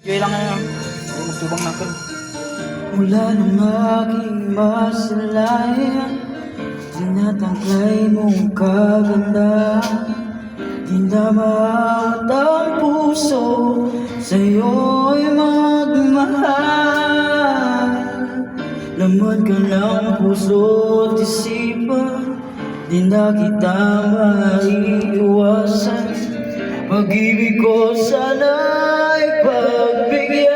Kaya lang na magtubang natin. Mula nung aking masalayan, tinatangklay mong kagandahan. Di na maawat ang puso, sa'yo'y magmahal. Laman ka ng puso't isipan, di na kita maiiwasan. Pag-ibig ko sana'y pagbigyan.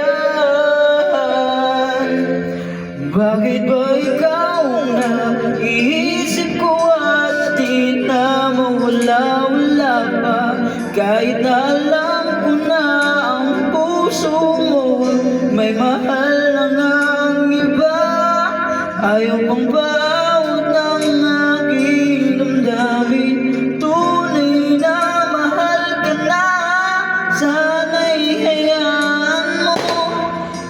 Bakit ba ikaw na iisip ko at di na mawala-wala pa? Kahit na alam ko na ang puso mo may mahal na ngang iba. Ayaw pang bawat ng aking damdamin, tunay na mahal ka na. Sana'y hayaan mo,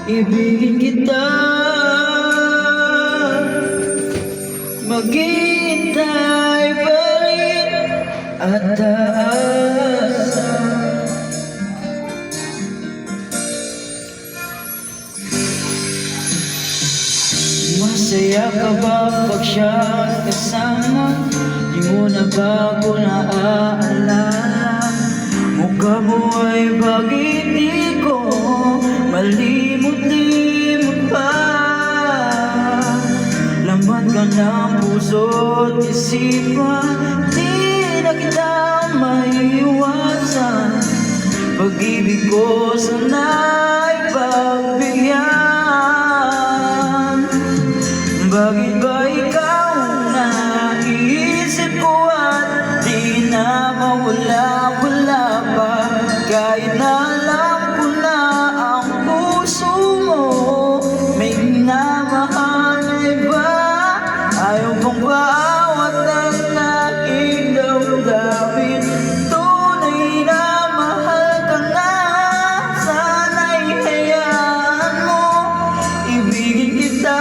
ibigin kita. Maghihintay pa rin at aasa. Masaya ka ba pag siyang kasama? Di mo na ba ko naaalala? Mukha mo ay bakit di ko malimot-limot pa? Laman ka ng puso't isipan, di na kita maiiwasan. Pag-ibig ko sana'y pagbigyan. Bakit ba ikaw na iisip ko at di na mawala-wala pa? Kahit na alam ko na ang puso mo may minamahal na iba. Ayaw kong baawat ng aking damdamin, tunay na mahal ka na. Sana'y hayaan mo, ibigin kita.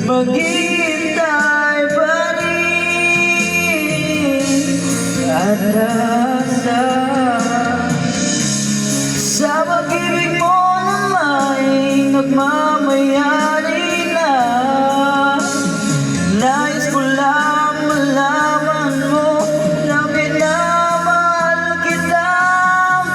Maghihintay pa rin at aasa. Sa pag-ibig mo na may nagmamayari na, nais ko lang malaman mo na minamahal kita.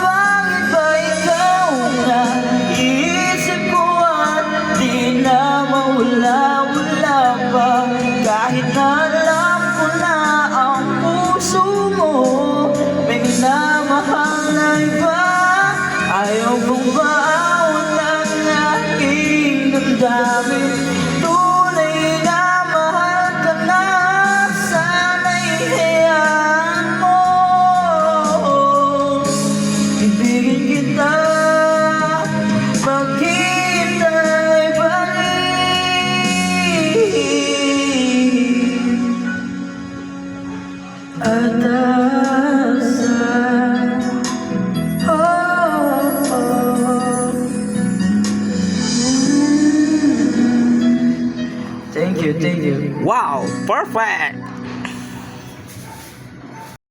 Bakit ba ikaw na iisip ko at di na mawala-wala pa? Kahit na alam ko na ang puso mo may minamahal na iba. Ayaw kong baawat ng aking damdamin, tunay na mahal ka na. Sana'y hayaan mo, ibigin kita. Maghihintay pa rin at aasa. Thank you, thank you. Wow, perfect!